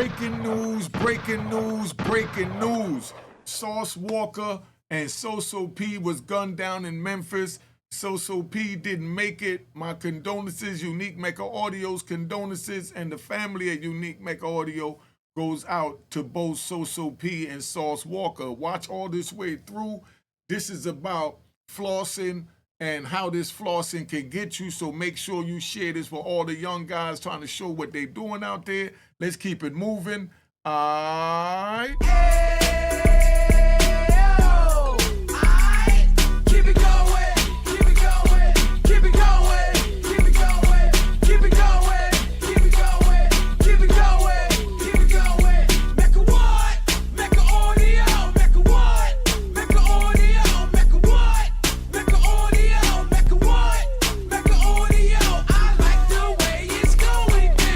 Breaking news, breaking news, breaking news. Sauce Walka and Sayso P was gunned down in Memphis. Sayso P didn't make it. My condolences, Unique Mecca Audio's condolences, and the family at Unique Mecca Audio goes out to both Sayso P and Sauce Walka. Watch all this way through. This is about flossing and how this flossing can get you, so make sure you share this with all the young guys trying to show what they're doing out there. Let's keep it moving. All right. Keep it going, keep it going, keep it going, keep it going, keep it going, keep it going, keep it going, keep it going. Mecca what? Mecca audio, Mecca what? Mecca audio, Mecca what? Mecca audio, Mecca what? Mecca audio. I like the way it's going down.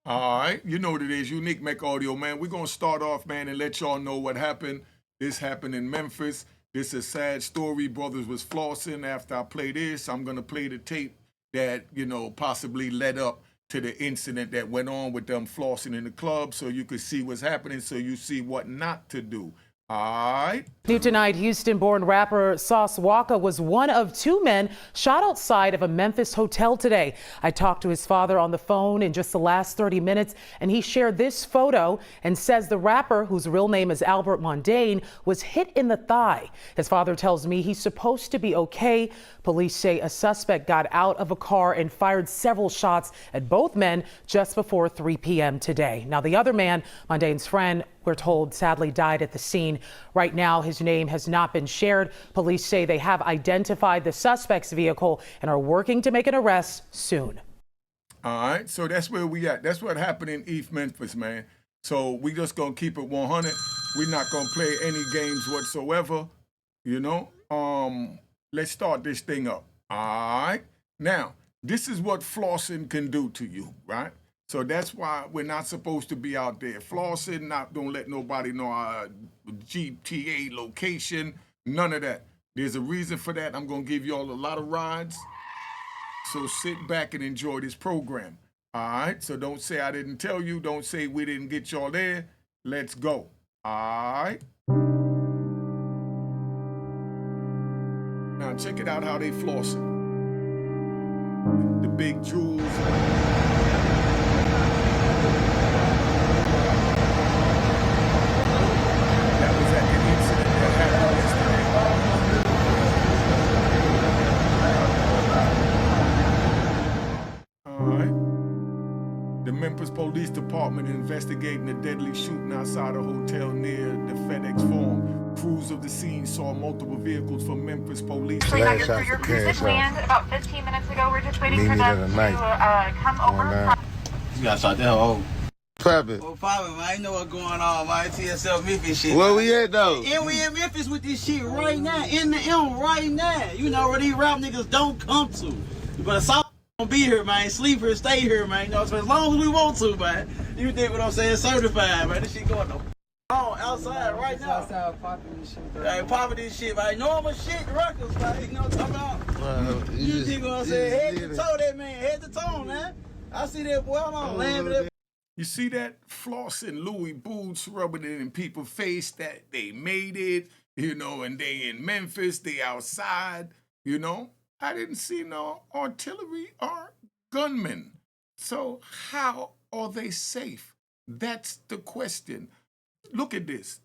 All right, you know what it is, Unique Mecca Audio, man. We're gonna start off, man, and let y'all know what happened. This happened in Memphis. This is a sad story. Brothers was flossing. After I play this, I'm gonna play the tape that, you know, possibly led up to the incident that went on with them flossing in the club, so you could see what's happening, so you see what not to do. All right. New tonight, Houston-born rapper Sauce Walka was one of two men shot outside of a Memphis hotel today. I talked to his father on the phone in just the last 30 minutes, and he shared this photo and says the rapper, whose real name is Albert Mondane, was hit in the thigh. His father tells me he's supposed to be okay. Police say a suspect got out of a car and fired several shots at both men just before 3 p.m. today. Now, the other man, Mondane's friend, we're told sadly died at the scene. Right now, his name has not been shared. Police say they have identified the suspect's vehicle and are working to make an arrest soon. All right, so that's where we at. That's what happened in East Memphis, man. So we just gonna keep it 100. We're not gonna play any games whatsoever, you know. Let's start this thing up. All right. Now, this is what flossing can do to you, right? So that's why we're not supposed to be out there flossing. Don't let nobody know our GTA location. None of that. There's a reason for that. I'm gonna give y'all a lot of rides. So sit back and enjoy this program. All right. So don't say I didn't tell you. Don't say we didn't get y'all there. Let's go. All right. Now check it out how they flossing. The big jewels. That was at the incident that happened yesterday. All right. The Memphis Police Department investigating a deadly shooting outside a hotel near the FedEx Forum. Crews of the scene saw multiple vehicles from Memphis police. Your crews did land about 15 minutes ago. We're just waiting for them to come over. You gotta start that whole Poppin'. Oh, poppin', man. I know what's going on, man. TSL Memphis shit. Where we at, though? And we in Memphis with this shit right now. In the M right now. You know where these rap niggas don't come to. But South gonna be here, man. Sleep here, stay here, man. You know, so as long as we want to, man. You think what I'm saying? Certified, man. This shit going on outside right now. Outside popping this shit, bro. Hey, popping this shit, man. Normal shit records, man. You know what I'm talking about? You think what I'm saying? Head to toe, that man. Head to toe, man. I see that boy. Hold on, land with that. You see that flossing Louis boots, rubbing it in people's face that they made it, you know, and they in Memphis, they outside, you know. I didn't see no artillery or gunmen. So how are they safe? That's the question. Look at this.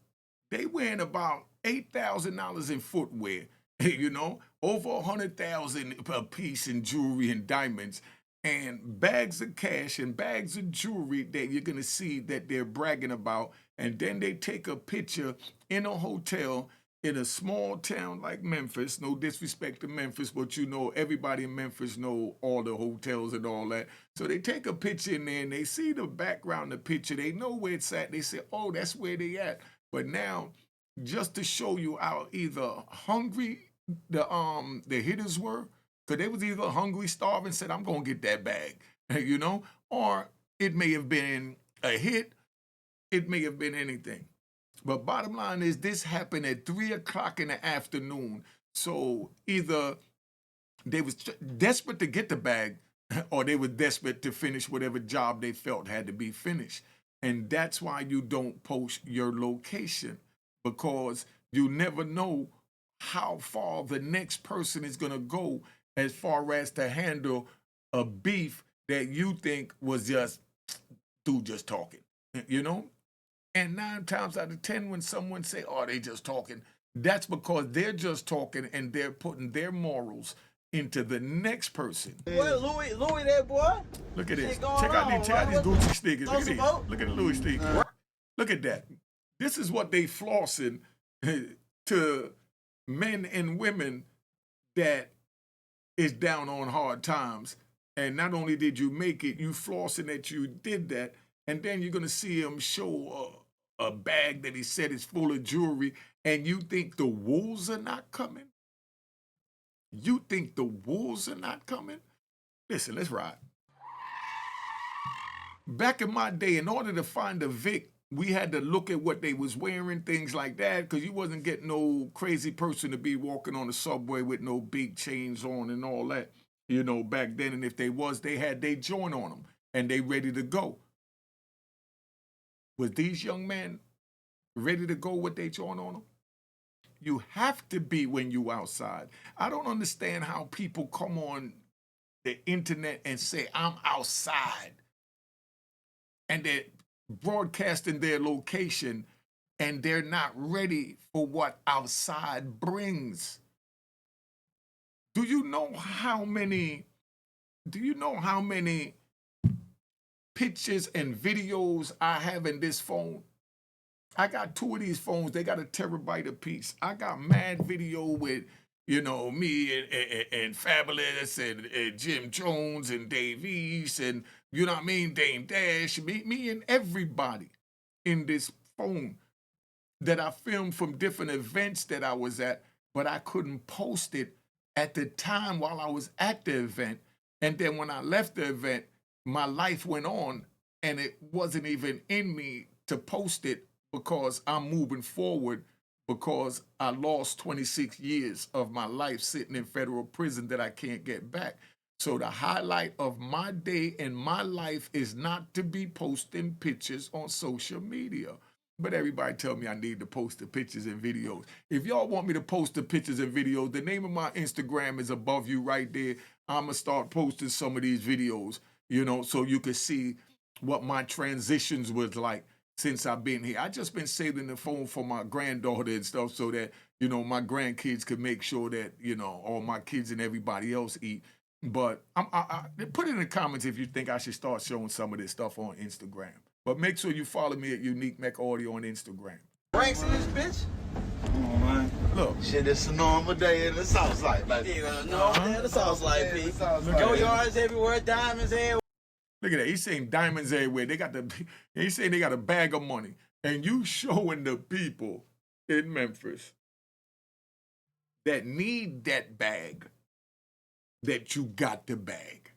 They wearing about $8,000 in footwear, you know, over $100,000 a piece in jewelry and diamonds, and bags of cash and bags of jewelry that you're going to see that they're bragging about. And then they take a picture in a hotel in a small town like Memphis. No disrespect to Memphis, but you know, everybody in Memphis know all the hotels and all that. So they take a picture in there and they see the background of the picture. They know where it's at. They say, oh, that's where they at. But now, just to show you how either hungry the hitters were, because they was either hungry, starving, said, I'm going to get that bag, you know? Or it may have been a hit. It may have been anything. But bottom line is this happened at 3 o'clock in the afternoon. So either they was desperate to get the bag, or they were desperate to finish whatever job they felt had to be finished. And that's why you don't post your location, because you never know how far the next person is going to go as far as to handle a beef that you think was just dude just talking, you know? And 9 times out of 10, when someone say, "Oh, they just talking," that's because they're just talking and they're putting their morals into the next person. Boy, Louis, that boy. Look at this. Shit going Check out on, these man. Gucci sneakers. No Look at these. smoke? Look at the Louis sneakers. Look at that. This is what they flossing to men and women that is down on hard times. And not only did you make it, you flossing that you did that. And then you're going to see him show a bag that he said is full of jewelry. And you think the wolves are not coming? You think the wolves are not coming? Listen, let's ride. Back in my day, in order to find a Vic, we had to look at what they was wearing, things like that, because you wasn't getting no crazy person to be walking on the subway with no big chains on and all that, you know, back then. And if they was, they had their joint on them and they ready to go. Was these young men ready to go with their joint on them? You have to be when you outside. I don't understand how people come on the internet and say, "I'm outside," and they're broadcasting their location and they're not ready for what outside brings. Do you know how many pictures and videos I have in this phone? I got 2 of these phones. They got a terabyte apiece. I got mad video with, you know, me and Fabulous and Jim Jones and Dave East and, you know what I mean, Dame Dash, me and everybody in this phone that I filmed from different events that I was at, but I couldn't post it at the time while I was at the event. And then when I left the event, my life went on and it wasn't even in me to post it because I'm moving forward, because I lost 26 years of my life sitting in federal prison that I can't get back. So the highlight of my day and my life is not to be posting pictures on social media. But everybody tell me I need to post the pictures and videos. If y'all want me to post the pictures and videos, the name of my Instagram is above you right there. I'm going to start posting some of these videos, you know, so you can see what my transitions was like since I've been here. I just been saving the phone for my granddaughter and stuff so that, you know, my grandkids could make sure that, you know, all my kids and everybody else eat. But I put it in the comments if you think I should start showing some of this stuff on Instagram. But make sure you follow me at Unique Mecca Audio on Instagram. Ranks in this bitch? Come on, man. Look. Shit, it's a normal day in the South Side, baby. Yeah, normal day in the South Side, P. Go yards everywhere, diamonds everywhere. Look at that. He's saying diamonds everywhere. He's saying they got a bag of money. And you showing the people in Memphis that need that bag that you got the bag.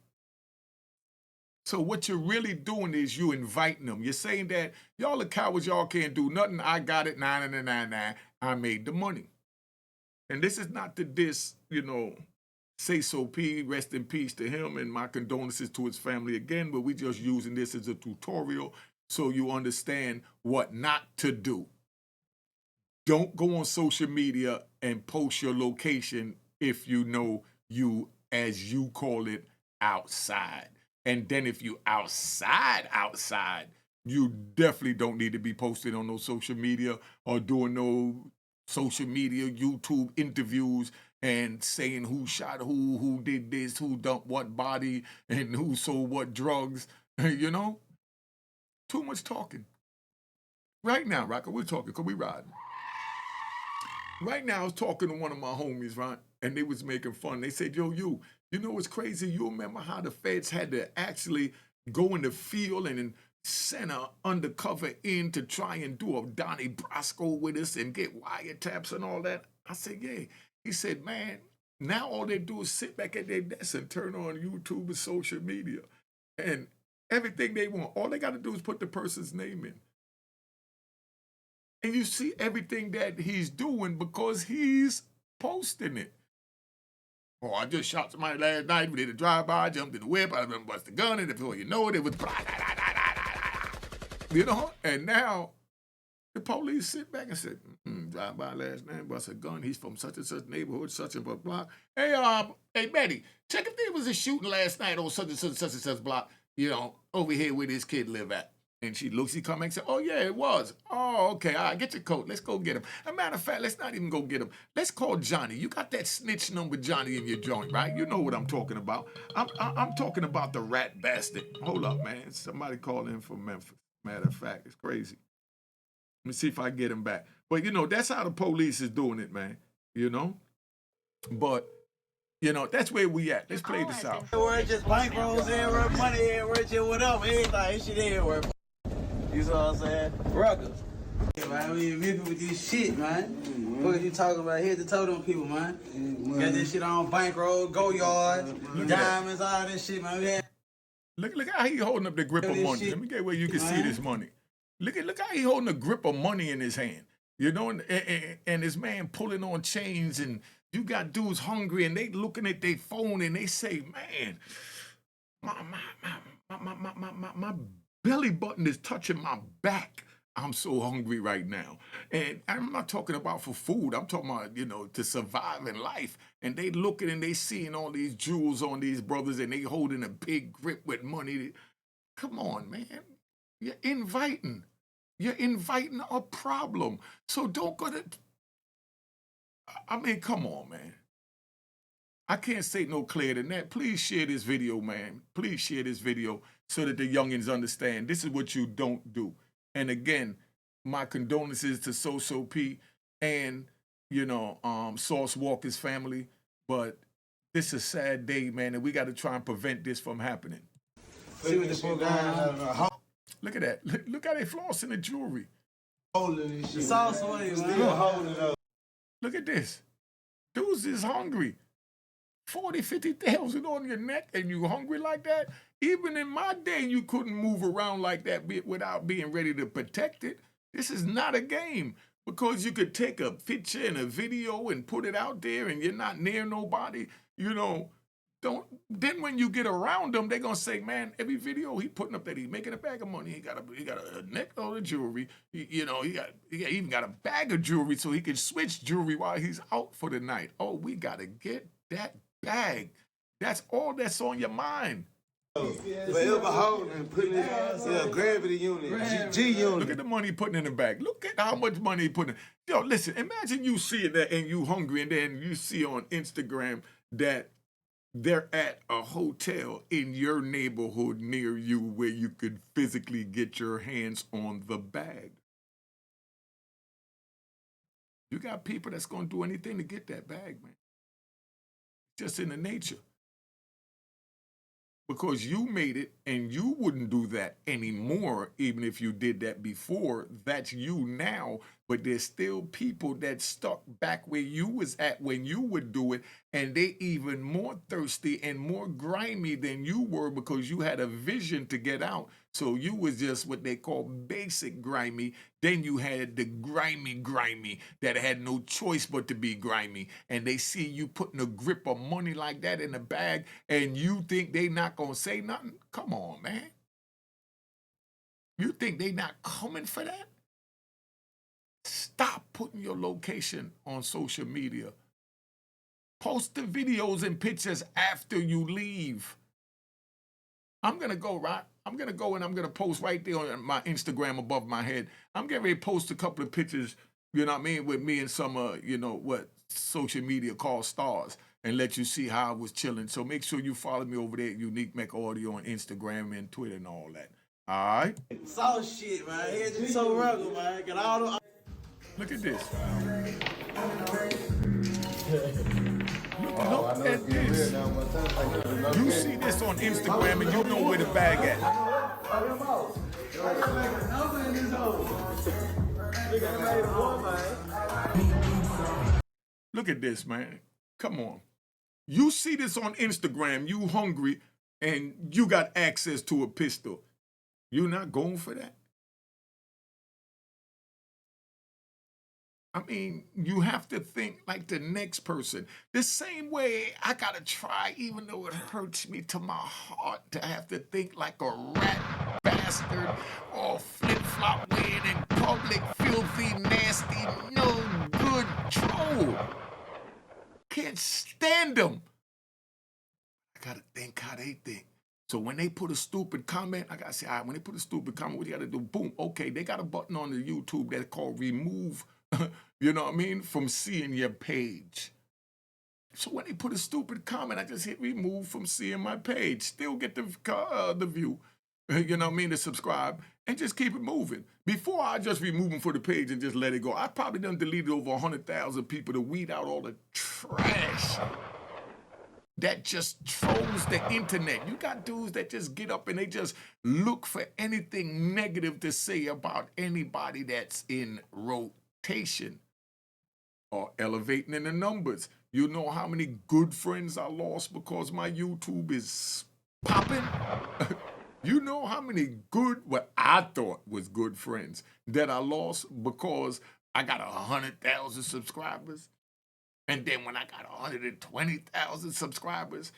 So what you're really doing is you inviting them. You're saying that y'all are cowards, y'all can't do nothing. I got it, 999. I made the money. And this is not to diss, you know, Sayso P, rest in peace to him, and my condolences to his family again, but we just using this as a tutorial so you understand what not to do. Don't go on social media and post your location if you know you, as you call it, outside. And then if you outside, you definitely don't need to be posting on no social media or doing no social media, YouTube interviews and saying who shot who did this, who dumped what body, and who sold what drugs, you know? Too much talking. Right now, Rocker, we're talking because we riding. Right now, I was talking to one of my homies, right? And they was making fun. They said, yo, you know what's crazy? You remember how the feds had to actually go in the field and send an undercover in to try and do a Donnie Brasco with us and get wiretaps and all that? I said, yeah. He said, man, now all they do is sit back at their desk and turn on YouTube and social media. And everything they want, all they got to do is put the person's name in. And you see everything that he's doing because he's posting it. Oh, I just shot somebody last night. We did a drive-by, jumped in the whip, I bust the gun, and before you know it, it was blah, blah, blah, blah, blah, blah. You know? And now the police sit back and said, drive-by last night, bust a gun. He's from such and such neighborhood, such and such block. Hey, Betty, check if there was a shooting last night on such and such block, you know, over here where this kid live at. And she looks, he come back and said, oh, yeah, it was. Oh, okay, all right, get your coat. Let's go get him. As a matter of fact, let's not even go get him. Let's call Johnny. You got that snitch number Johnny in your joint, right? You know what I'm talking about. I'm talking about the rat bastard. Hold up, man. Somebody called in from Memphis. Matter of fact, it's crazy. Let me see if I get him back. But, you know, that's how the police is doing it, man. You know? But, you know, that's where we at. Let's play this out. Where it's just bankrolls everywhere, money everywhere, just whatever, everything, shit everywhere. You know what I'm saying? Ruggers. Yeah, man, I mean, Memphis with this shit, man. What you talking about? Head to toe them people, man. Got this shit on bankroll, go yards, diamonds, all this shit, man. Look how he holding up the grip of money. Shit, let me get where you can see this money. Look how he holding the grip of money in his hand. You know, and this man pulling on chains, and you got dudes hungry, and they looking at their phone, and they say, man, my belly button is touching my back. I'm so hungry right now. And I'm not talking about for food. I'm talking about, you know, to survive in life. And they looking and they seeing all these jewels on these brothers, and they holding a big grip with money. Come on, man. You're inviting a problem. So don't go to, I mean, come on, man. I can't say no clearer than that. Please share this video, man. Please share this video so that the youngins understand this is what you don't do. And again, my condolences to Sayso P and, you know, Sauce Walker's family. But this is a sad day, man, and we got to try and prevent this from happening. See what the program. Look at that. Look how they flossing the jewelry. Holding this shit. The sauce on still holding it up. Look at this. Dudes is hungry. 40, 50,000 on your neck, and you hungry like that? Even in my day, you couldn't move around like that without being ready to protect it. This is not a game, because you could take a picture and a video and put it out there, and you're not near nobody. You know, then when you get around them, they're gonna say, man, every video he putting up that he's making a bag of money. He got a neckload of jewelry. He even got a bag of jewelry so he can switch jewelry while he's out for the night. Oh, we gotta get that bag. That's all that's on your mind. Forever holding and putting it, gravity unit, G unit. Look at the money he putting in the bag. Look at how much money he putting in. Yo, listen, imagine you seeing that and you hungry, and then you see on Instagram that they're at a hotel in your neighborhood near you where you could physically get your hands on the bag. You got people that's going to do anything to get that bag, man. Just in the nature. Because you made it, and you wouldn't do that anymore, even if you did that before. That's you now, but there's still people that stuck back where you was at when you would do it, and they even more thirsty and more grimy than you were because you had a vision to get out. So you was just what they call basic grimy. Then you had the grimy that had no choice but to be grimy. And they see you putting a grip of money like that in the bag, and you think they not gonna say nothing? Come on, man. You think they not coming for that? Stop putting your location on social media. Post the videos and pictures after you leave. I'm gonna go, right? I'm gonna go and I'm gonna post right there on my Instagram above my head. I'm getting ready to post a couple of pictures, you know what I mean, with me and some, you know, what social media called stars, and let you see how I was chilling. So make sure you follow me over there at Unique Mecca Audio on Instagram and Twitter and all that. All right? Sauce shit, man. It's so rugged, man. Got all the... Look at this. Look at this. You see this on Instagram and you know where the bag at. Look at this, man. Come on. You see this on Instagram, you hungry, and you got access to a pistol. You not going for that? I mean, you have to think like the next person. The same way I gotta try, even though it hurts me to my heart to have to think like a rat bastard or flip-flop wearing in public, filthy, nasty, no good troll. Can't stand them. I gotta think how they think. So when they put a stupid comment, I gotta say, all right, when they put a stupid comment, what you gotta do? Boom, okay, they got a button on the YouTube that's called remove, you know what I mean, from seeing your page. So when they put a stupid comment, I just hit remove from seeing my page. Still get the view, you know what I mean, to subscribe, and just keep it moving. Before I just remove them for the page and just let it go, I probably done deleted over 100,000 people to weed out all the trash that just trolls the internet. You got dudes that just get up and they just look for anything negative to say about anybody that's in rotation or elevating in the numbers. You know how many good friends I lost because my YouTube is popping? You know how many good, what I thought was good friends that I lost because I got 100,000 subscribers? And then when I got 120,000 subscribers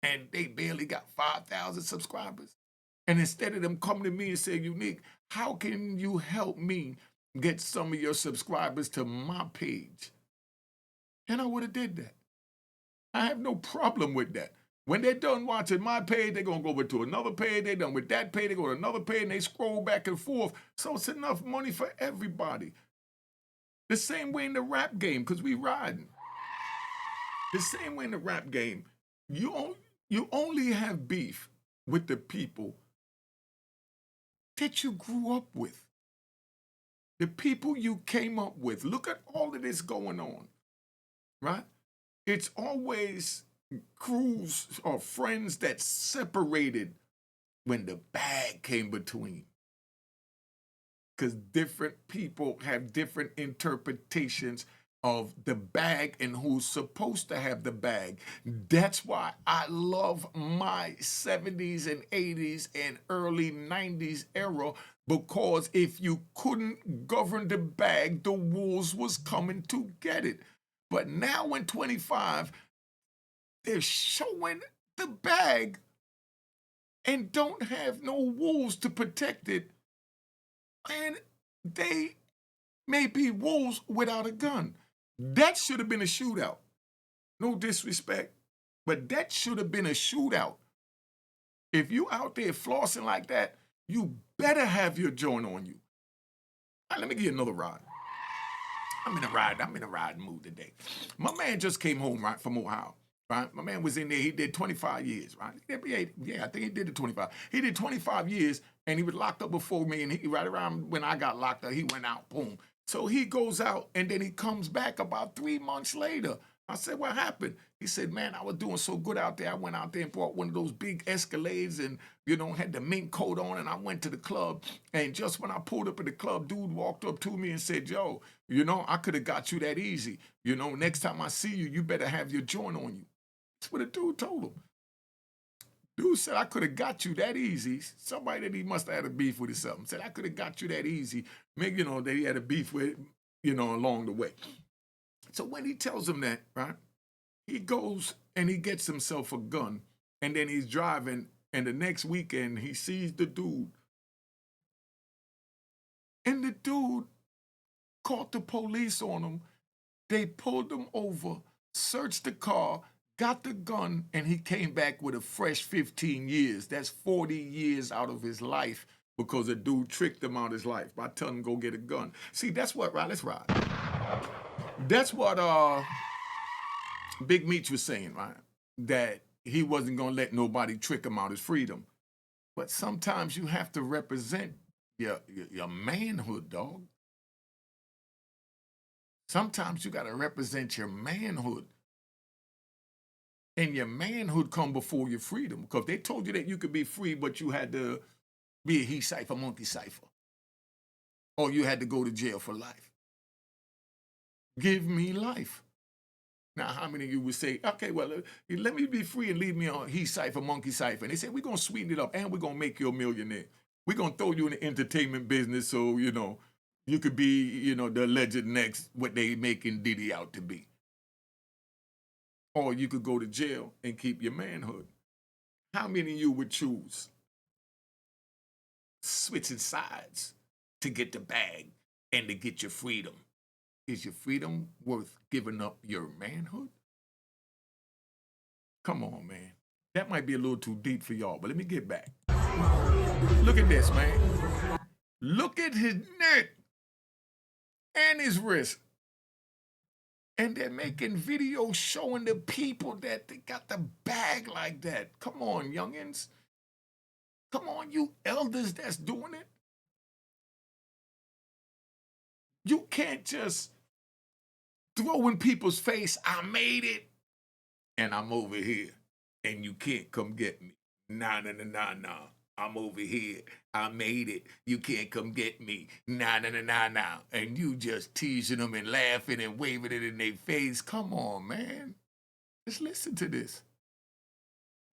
and they barely got 5,000 subscribers, and instead of them coming to me and say, Unique, how can you help me get some of your subscribers to my page? And I would have did that. I have no problem with that. When they're done watching my page, they're going to go over to another page. They're done with that page. They go to another page and they scroll back and forth. So it's enough money for everybody. The same way in the rap game, because we riding. The same way in the rap game, you only have beef with the people that you grew up with. The people you came up with. Look at all of this going on, right? It's always crews or friends that separated when the bag came between. Because different people have different interpretations of the bag and who's supposed to have the bag. That's why I love my 70s and 80s and early 90s era, because if you couldn't govern the bag, the wolves was coming to get it. But now in 25, they're showing the bag and don't have no wolves to protect it. And they may be wolves without a gun. That should have been a shootout. No disrespect, but that should have been a shootout. If you out there flossing like that, you better have your joint on you. All right, let me give you another ride. I'm in a ride mood today. My man just came home, right, from Ohio. Right? My man was in there. He did 25 years, right? Yeah, I think he did the 25. He did 25 years, and he was locked up before me. And right around when I got locked up, he went out. Boom. So he goes out, and then he comes back about 3 months later. I said, what happened? He said, man, I was doing so good out there. I went out there and bought one of those big Escalades and, you know, had the mink coat on, and I went to the club. And just when I pulled up at the club, dude walked up to me and said, yo, you know, I could have got you that easy. You know, next time I see you, you better have your joint on you. That's what a dude told him. Dude said, I could have got you that easy. Somebody that he must have had a beef with or something said, I could have got you that easy. Maybe, you know, that he had a beef with, you know, along the way. So when he tells him that, right, he goes and he gets himself a gun, and then he's driving, and the next weekend he sees the dude. And the dude called the police on him. They pulled him over, searched the car, got the gun, and he came back with a fresh 15 years. That's 40 years out of his life because a dude tricked him out of his life by telling him go get a gun. See, that's what, right? Let's ride. That's what Big Meech was saying, right? That he wasn't going to let nobody trick him out of his freedom. But sometimes you have to represent your manhood, dog. Sometimes you got to represent your manhood. And your manhood come before your freedom. Because they told you that you could be free, but you had to be a he cipher, monkey cipher. Or you had to go to jail for life. Give me life. Now, how many of you would say, okay, well, let me be free and leave me on he cipher, monkey cipher. And they say, we're going to sweeten it up and we're going to make you a millionaire. We're going to throw you in the entertainment business so, you know, you could be, you know, the alleged next what they making Diddy out to be. Or you could go to jail and keep your manhood. How many of you would choose switching sides to get the bag and to get your freedom? Is your freedom worth giving up your manhood? Come on, man. That might be a little too deep for y'all, but let me get back. Look at this, man. Look at his neck and his wrist. And they're making videos showing the people that they got the bag like that. Come on, youngins. Come on, you elders that's doing it. You can't just throw in people's face, I made it, and I'm over here, and you can't come get me. Nah. I'm over here. I made it. You can't come get me. Nah. And you just teasing them and laughing and waving it in their face. Come on, man. Just listen to this.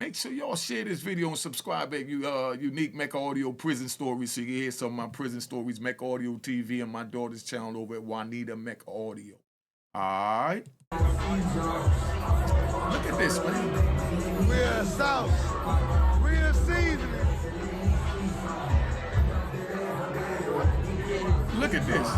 Make sure y'all share this video and subscribe at Unique Mecca Audio Prison Stories so you can hear some of my prison stories, Mecca Audio TV, and my daughter's channel over at Juanita Mecca Audio. All right? Look at this, man. Real sauce. Real seasoning. Look at this.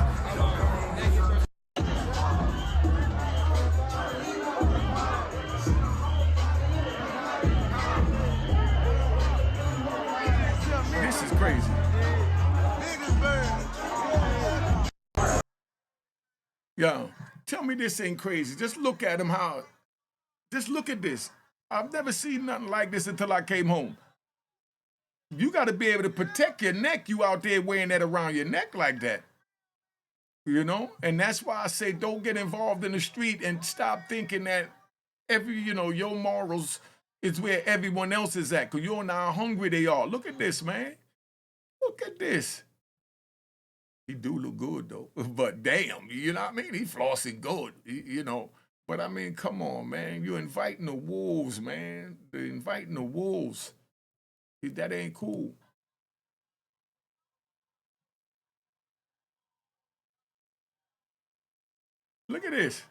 This is crazy. Yo, tell me this ain't crazy. Just look at him just look at this. I've never seen nothing like this until I came home. You got to be able to protect your neck. You out there wearing that around your neck like that. You know? And that's why I say don't get involved in the street and stop thinking that your morals is where everyone else is at, because you don't know how hungry they are. Look at this, man. Look at this. He do look good, though. But damn, you know what I mean? He flossing good, you know. But I mean, come on, man. You're inviting the wolves, man. They're inviting the wolves. That ain't cool. Look at this.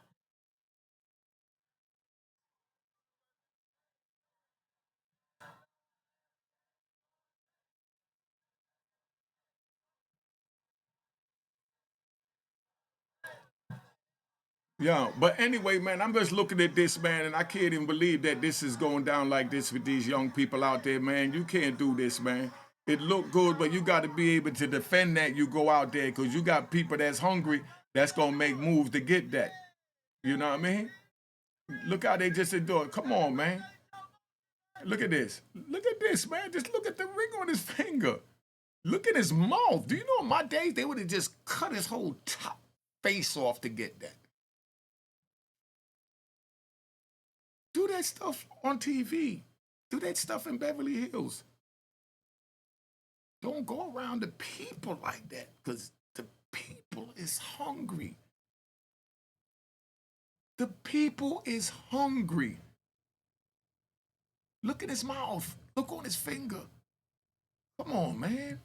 Yeah, but anyway, man, I'm just looking at this, man, and I can't even believe that this is going down like this with these young people out there, man. You can't do this, man. It look good, but you got to be able to defend that. You go out there because you got people that's hungry that's going to make moves to get that. You know what I mean? Look how they just do it. Come on, man. Look at this. Look at this, man. Just look at the ring on his finger. Look at his mouth. Do you know in my days, they would have just cut his whole top face off to get that. Do that stuff on TV. Do that stuff in Beverly Hills. Don't go around the people like that, because the people is hungry. The people is hungry. Look at his mouth. Look on his finger. Come on, man.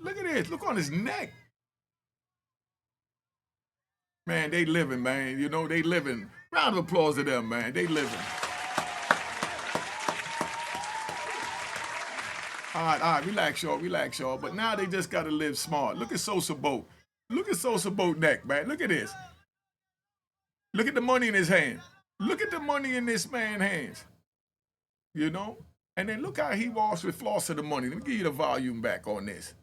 Look at this. Look on his neck. Man, they living, man. You know, they living. Round of applause to them, man. They living. All right, relax, y'all. But now they just got to live smart. Look at Sosa Boat. Look at Sosa Boat neck, man. Look at this. Look at the money in his hand. Look at the money in this man's hands. You know? And then look how he walks with floss of the money. Let me give you the volume back on this.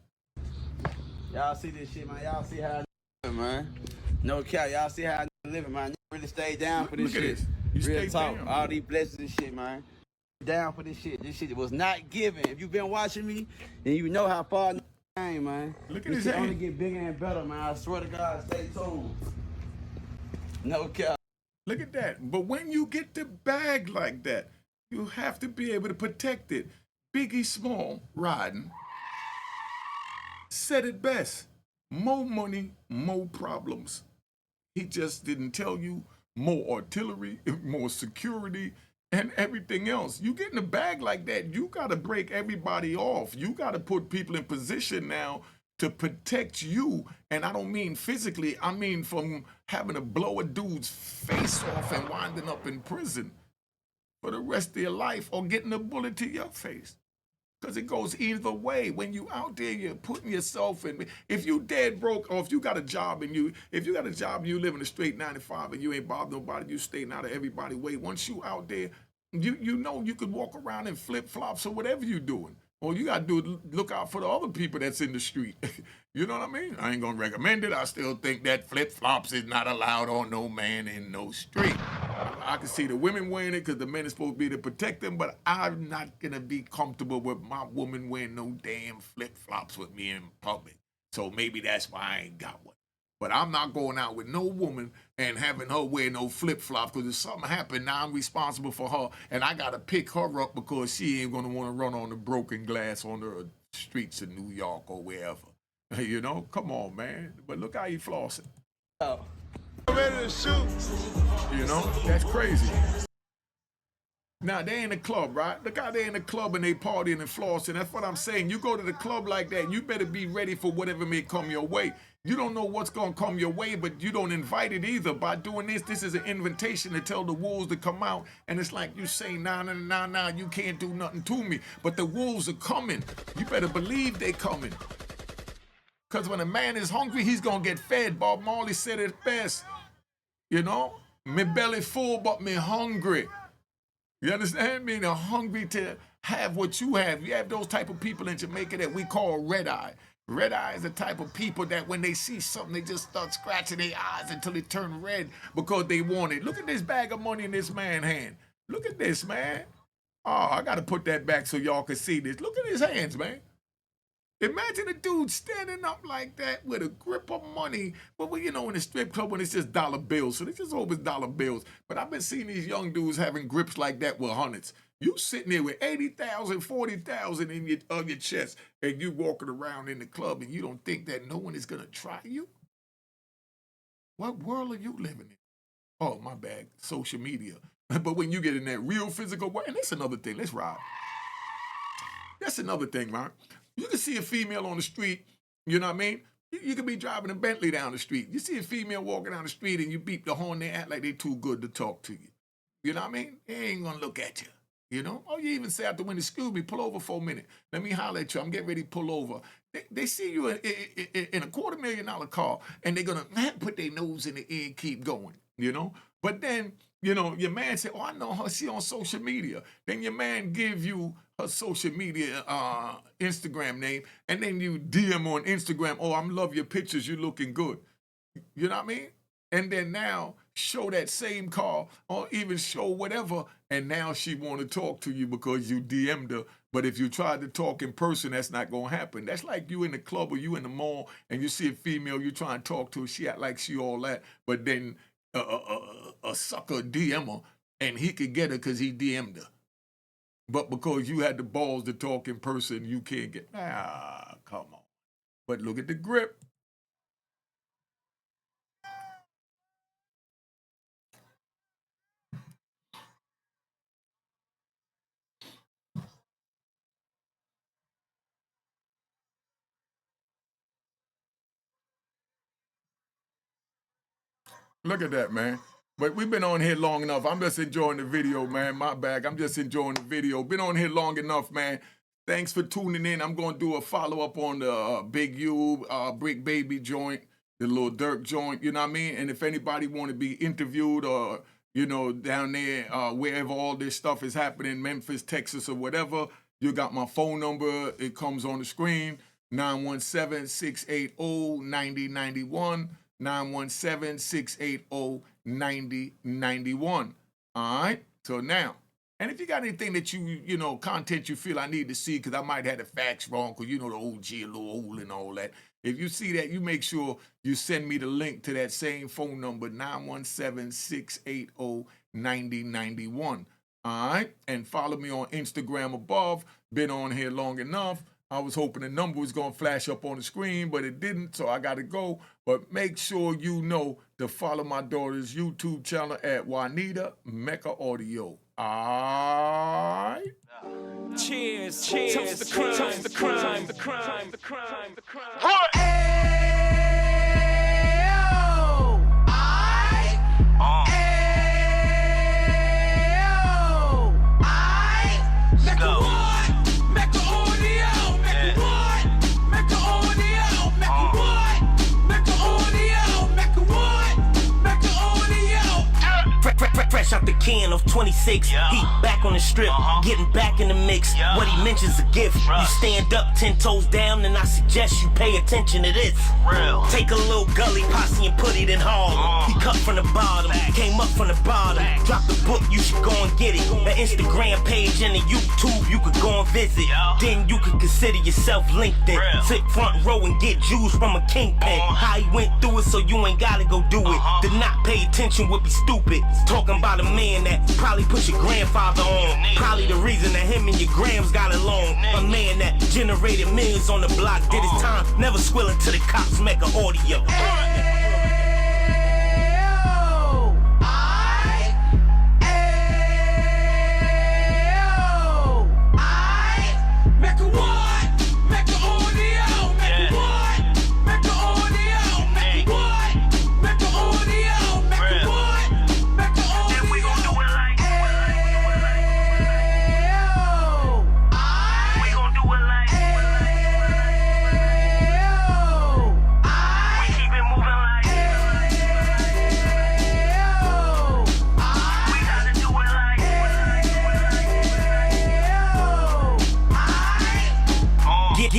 Y'all see this shit, man. Y'all see how I live, man. No cap. Y'all see how I living, man. Really stay down for this Look shit. at this. You Real stay talk. down. All these blessings and shit, man. Down for this shit. This shit was not given. If you've been watching me, then you know how far I came, man. Look at this his shit hand. only get bigger and better, man. I swear to God, stay tuned. No cap. Look at that. But when you get the bag like that, you have to be able to protect it. Biggie Small riding said it best. More money, more problems. He just didn't tell you more artillery, more security, and everything else. You get in a bag like that, you got to break everybody off. You got to put people in position now to protect you. And I don't mean physically, I mean from having to blow a dude's face off and winding up in prison for the rest of your life, or getting a bullet to your face. Because it goes either way. When you out there, you're putting yourself in. If you dead broke, or if you got a job and you live in a straight 9 to 5 and you ain't bothered nobody, you staying out of everybody's way. Once you out there, you know you could walk around in flip flops or whatever you doing. All you gotta do is look out for the other people that's in the street. You know what I mean? I ain't gonna recommend it. I still think that flip flops is not allowed on no man in no street. I can see the women wearing it because the men is supposed to be to protect them, but I'm not gonna be comfortable with my woman wearing no damn flip flops with me in public. So maybe that's why I ain't got one. But I'm not going out with no woman and having her wear no flip-flops, because if something happened, now I'm responsible for her, and I got to pick her up because she ain't going to want to run on the broken glass on the streets of New York or wherever. You know? Come on, man. But look how he flossing. I'm ready to shoot. You know? That's crazy. Now, they in the club, right? Look how they in the club and they partying and flossing. That's what I'm saying. You go to the club like that, you better be ready for whatever may come your way. You don't know what's going to come your way, but you don't invite it either. By doing this is an invitation to tell the wolves to come out. And it's like you say, nah, you can't do nothing to me. But the wolves are coming. You better believe they coming. Because when a man is hungry, he's going to get fed. Bob Marley said it best. You know? Me belly full, but me hungry. You understand me? They're hungry to have what you have. You have those type of people in Jamaica that we call red eye. Red eye is the type of people that when they see something, they just start scratching their eyes until it turn red because they want it. Look at this bag of money in this man's hand. Look at this, man. Oh, I got to put that back so y'all can see this. Look at his hands, man. Imagine a dude standing up like that with a grip of money. But you know, in a strip club when it's just dollar bills, so they just always dollar bills. But I've been seeing these young dudes having grips like that with hundreds. You sitting there with 80,000, 40,000 on your chest, and you walking around in the club, and you don't think that no one is gonna try you? What world are you living in? Oh, my bad, social media. But when you get in that real physical world, and that's another thing. Let's ride. That's another thing, man. You can see a female on the street, you know what I mean? You could be driving a Bentley down the street. You see a female walking down the street and you beep the horn, they act like they too good to talk to you. You know what I mean? They ain't gonna look at you, you know? Or you even say out the window, excuse me, pull over for a minute. Let me holler at you, I'm getting ready to pull over. They see you in a $250,000 car and they're gonna put their nose in the air and keep going, you know? But then, you know, your man say, oh, I know her, she on social media. Then your man give you her social media Instagram name, and then you DM on Instagram, oh, I love your pictures, you looking good. You know what I mean? And then now show that same car or even show whatever, and now she want to talk to you because you DM'd her. But if you tried to talk in person, that's not going to happen. That's like you in the club or you in the mall and you see a female, you try and talk to her, she act like she all that, but then a sucker DM her and he could get her because he DM'd her. But because you had the balls to talk in person, you can't get, come on. But look at the grip. Look at that, man. But we've been on here long enough. I'm just enjoying the video, man. My bag. I'm just enjoying the video. Been on here long enough, man. Thanks for tuning in. I'm going to do a follow-up on the Big U, Brick Baby joint, the Lil Durk joint, you know what I mean? And if anybody want to be interviewed or, you know, down there, wherever all this stuff is happening, Memphis, Texas, or whatever, you got my phone number. It comes on the screen, 917-680-9091. 917-680-9091. All right? So now, and if you got anything that you know, content you feel I need to see, because I might have the facts wrong, because you know the OG a little old and all that. If you see that, you make sure you send me the link to that same phone number, 917-680-9091. All right? And follow me on Instagram above. Been on here long enough. I was hoping the number was going to flash up on the screen, but it didn't, so I got to go. But make sure you know to follow my daughter's YouTube channel at Juanita Mecca Audio. Alright. Cheers, cheers, toast the crime, toast the crime, the crime, the crime, the crime. Fresh out the can of 26, he back on the strip, getting back in the mix. What he mentions a gift. You stand up 10 toes down, and I suggest you pay attention to this. Take a little gully posse and put it in Harlem. He cut from the bottom, came up from the bottom. Drop the book, you should go and get it. The Instagram page and the YouTube, you could go and visit. Then you could consider yourself LinkedIn. Sit front row and get Jews from a kingpin. How he went through it, so you ain't gotta go do it. To not pay attention would be stupid. Talking about a man that probably put your grandfather on. Probably the reason that him and your grams got along. A man that generated millions on the block, did his time, never squilling to the cops, Mecca audio.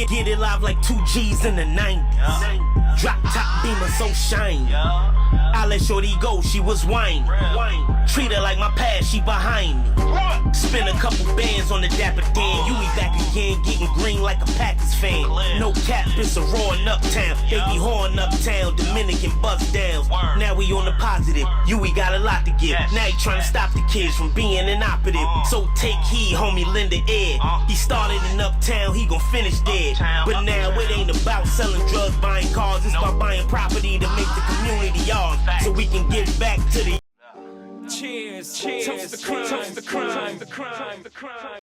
Get it live like 2 G's in the 90s. Drop top beamer so shiny. I let shorty go, she was whining. Treat her like my past, she behind me. Spin a couple bands on the Dapper Dan. You be back again, getting green like a Packers fan. No cap, it's a roaring uptown. They be horn uptown, Dominican bust downs. Now we on the positive, we got a lot to give. Now he trying to stop the kids from being inoperative. So take heed, homie, lend an ear. He started in uptown, he gon' finish there. But now it ain't about selling drugs, buying cars. It's about buying property to make the community ours, so we can give back to the. Cheers, cheers, toast the crime, the crime, the crime, the crime.